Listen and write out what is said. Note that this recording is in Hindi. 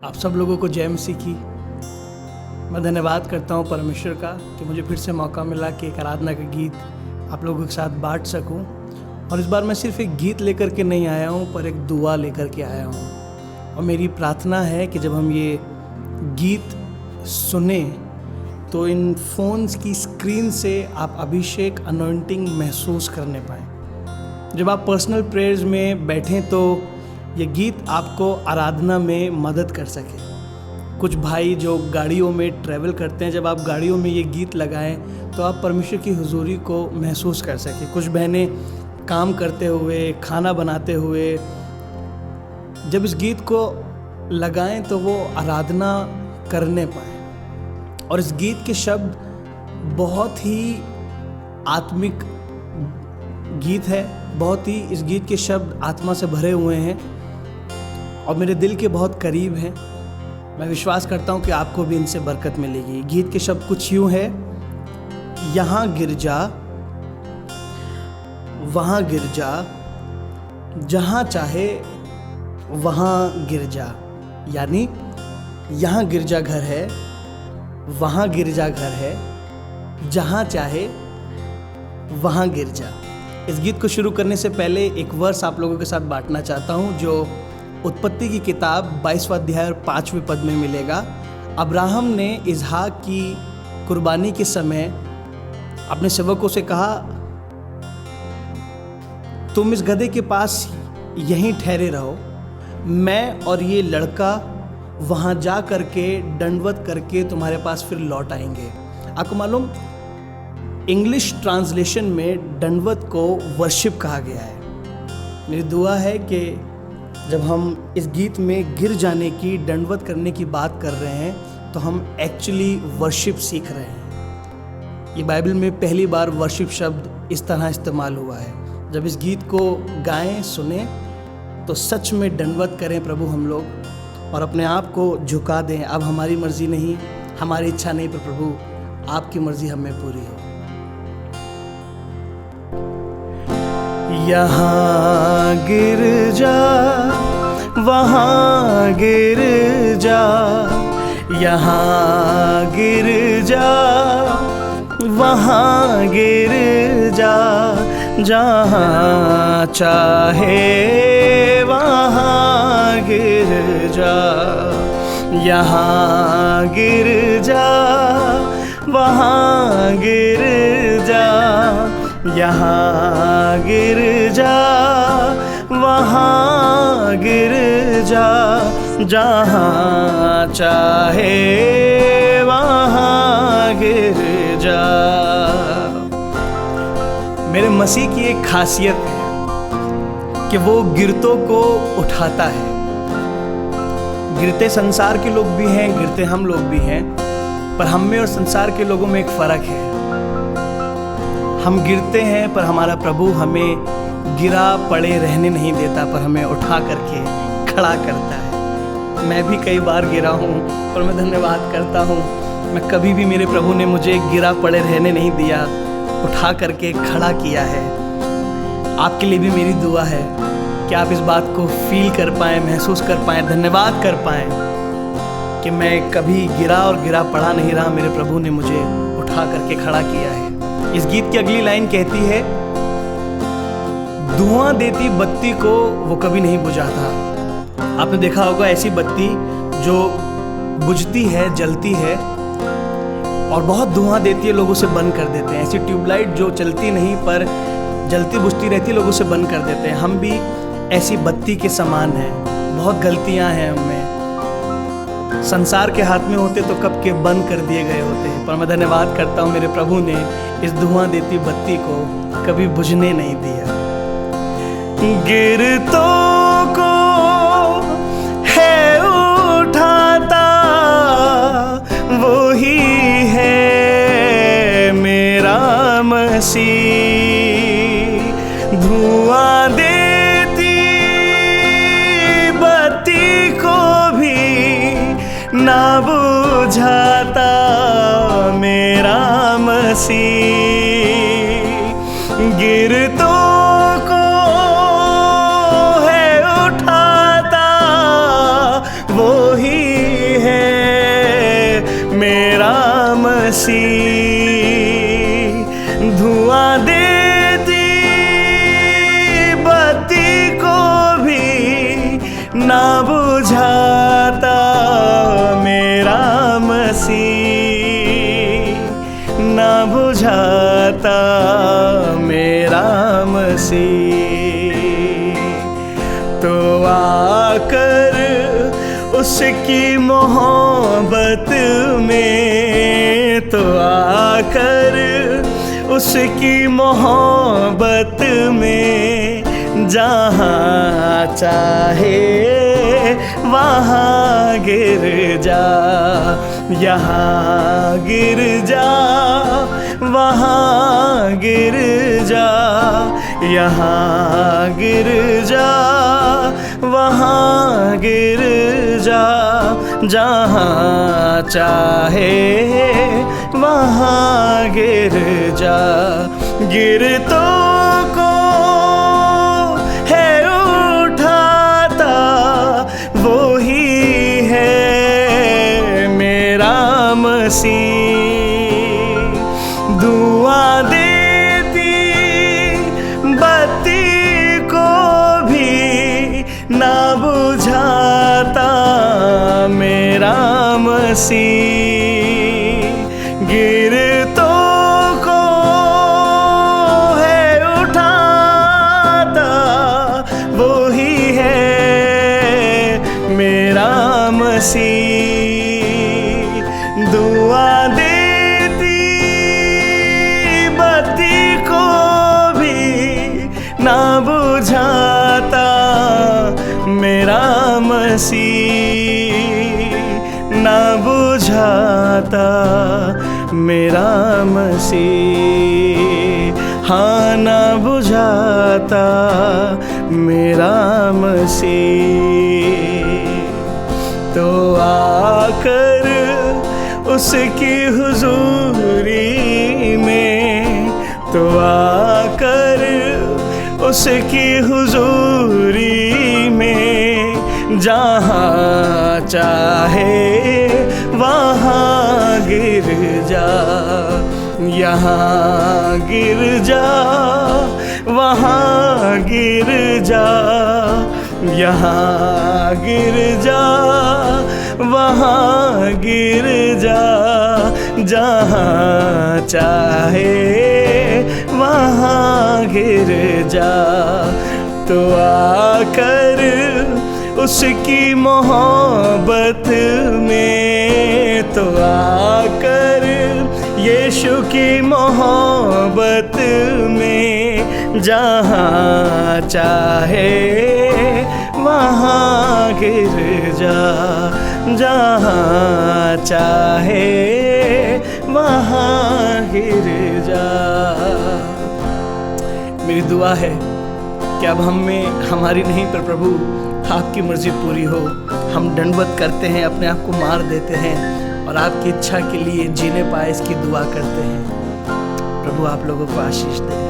आप सब लोगों को जय मसीह की। मैं धन्यवाद करता हूं परमेश्वर का कि मुझे फिर से मौका मिला कि एक आराधना का गीत आप लोगों के साथ बांट सकूं। और इस बार मैं सिर्फ एक गीत लेकर के नहीं आया हूं, पर एक दुआ लेकर के आया हूं। और मेरी प्रार्थना है कि जब हम ये गीत सुने तो इन फ़ोन्स की स्क्रीन से आप अभिषेक अनॉइंटिंग महसूस करने पाएँ। जब आप पर्सनल प्रेयर्स में बैठें तो ये गीत आपको आराधना में मदद कर सके। कुछ भाई जो गाड़ियों में ट्रैवल करते हैं, जब आप गाड़ियों में ये गीत लगाएं तो आप परमेश्वर की हुजूरी को महसूस कर सकें। कुछ बहनें काम करते हुए, खाना बनाते हुए जब इस गीत को लगाएं तो वो आराधना करने पाएँ। और इस गीत के शब्द बहुत ही आत्मिक गीत है, बहुत ही इस गीत के शब्द आत्मा से भरे हुए हैं और मेरे दिल के बहुत करीब हैं। मैं विश्वास करता हूं कि आपको भी इनसे बरकत मिलेगी। गीत के शब्द कुछ यूं है, यहाँ गिर जा, वहाँ गिर जा, जहाँ चाहे वहाँ गिर जा। यानी यहाँ गिरजाघर है, वहाँ गिरजाघर है, जहाँ चाहे वहाँ गिर जा। इस गीत को शुरू करने से पहले एक वर्स आप लोगों के साथ बांटना चाहता हूँ जो उत्पत्ति की किताब 22वां अध्याय और 5वें पद में मिलेगा। अब्राहम ने इसहाक की कुर्बानी के समय अपने सेवकों से कहा, तुम इस गधे के पास यहीं ठहरे रहो, मैं और ये लड़का वहाँ जा करके दंडवत करके तुम्हारे पास फिर लौट आएंगे। आपको मालूम, इंग्लिश ट्रांसलेशन में दंडवत को वर्शिप कहा गया है। मेरी दुआ है कि जब हम इस गीत में गिर जाने की, दंडवत करने की बात कर रहे हैं तो हम एक्चुअली वर्शिप सीख रहे हैं। ये बाइबल में पहली बार वर्शिप शब्द इस तरह इस्तेमाल हुआ है। जब इस गीत को गाएं, सुने तो सच में दंडवत करें प्रभु हम लोग और अपने आप को झुका दें। अब हमारी मर्जी नहीं, हमारी इच्छा नहीं, पर प्रभु आपकी मर्जी हमें पूरी हो। यहाँ गिर जा, वहाँ गिर जा, यहाँ गिर जा, वहाँ गिर जा, जहाँ चाहे वहाँ गिर जा। यहाँ गिर जा, वहाँ गिर जा, यहाँ गिर जा, वहाँ गिर जा, जहाँ चाहे वहाँ गिर जा। मेरे मसीह की एक खासियत है कि वो गिरतों को उठाता है। गिरते संसार के लोग भी हैं, गिरते हम लोग भी हैं, पर हम में और संसार के लोगों में एक फ़र्क है। हम गिरते हैं पर हमारा प्रभु हमें गिरा पड़े रहने नहीं देता, पर हमें उठा करके खड़ा करता है। मैं भी कई बार गिरा हूँ, पर मैं धन्यवाद करता हूँ, मैं कभी भी मेरे प्रभु ने मुझे गिरा पड़े रहने नहीं दिया, उठा करके खड़ा किया है। आपके लिए भी मेरी दुआ है कि आप इस बात को फील कर पाएँ, महसूस कर पाएँ, धन्यवाद कर पाएँ कि मैं कभी गिरा और गिरा पड़ा नहीं रहा, मेरे प्रभु ने मुझे उठा करके खड़ा किया है। इस गीत की अगली लाइन कहती है, धुआं देती बत्ती को वो कभी नहीं बुझाता। आपने देखा होगा ऐसी बत्ती जो बुझती है, जलती है और बहुत धुआं देती है, लोगों से बंद कर देते हैं। ऐसी ट्यूबलाइट जो चलती नहीं पर जलती बुझती रहती, लोगों से बंद कर देते हैं। हम भी ऐसी बत्ती के समान हैं, बहुत गलतियां हैं हमें। संसार के हाथ में होते तो कब के बंद कर दिए गए होते हैं, पर मैं धन्यवाद करता हूँ मेरे प्रभु ने इस धुआं देती बत्ती को कभी बुझने नहीं दिया। गिरतों को है उठाता, वो ही है मेरा मसीह। धुआं देती बत्ती को भी ना बुझाता मेरा मसीह। गिरतों को है उठाता, वो ही मसीह धुआं देती बत्ती को भी ना बुझाता मेरा मसीह, ना बुझाता मेरा मसीह। तो आकर उसकी मोहब्बत में, तो आकर उसकी मोहब्बत में जहाँ चाहे वहाँ गिर जा, यहाँ गिर जा, वहाँ गिर जा, यहाँ गिर जा, वहाँ गिर जा, जहाँ चाहे वहाँ गिर जा। गिरतों को है उठाता वो ही है मेरा मसीह, धुआं देती बत्ती को भी ना बुझाता मेरा मसीह। गिरतों को है उठाता वो ही है मेरा मसीह, दुआ देती बत्ती को भी ना बुझाता मेरा मसीह, ना बुझाता मेरा मसीह, हाँ ना बुझाता मेरा मसीह। तो आकर उसकी हुजूरी में, तो आकर उसकी हुजूरी में जहाँ चाहे वहाँ गिर जा, यहाँ गिर जा, वहाँ गिर जा, यहाँ गिर जा, वहाँ गिर जा, जहाँ चाहे वहाँ गिर जा। तो आकर उसकी मोहब्बत में, तो आकर यीशु की मोहब्बत में जहाँ चाहे वहाँ गिर जा, जहाँ चाहे वहाँ गिर जा। मेरी दुआ है कि अब हम में हमारी नहीं पर प्रभु आपकी मर्जी पूरी हो। हम दंडवत करते हैं, अपने आप को मार देते हैं और आपकी इच्छा के लिए जीने पाए इसकी दुआ करते हैं। प्रभु आप लोगों को आशीष दे।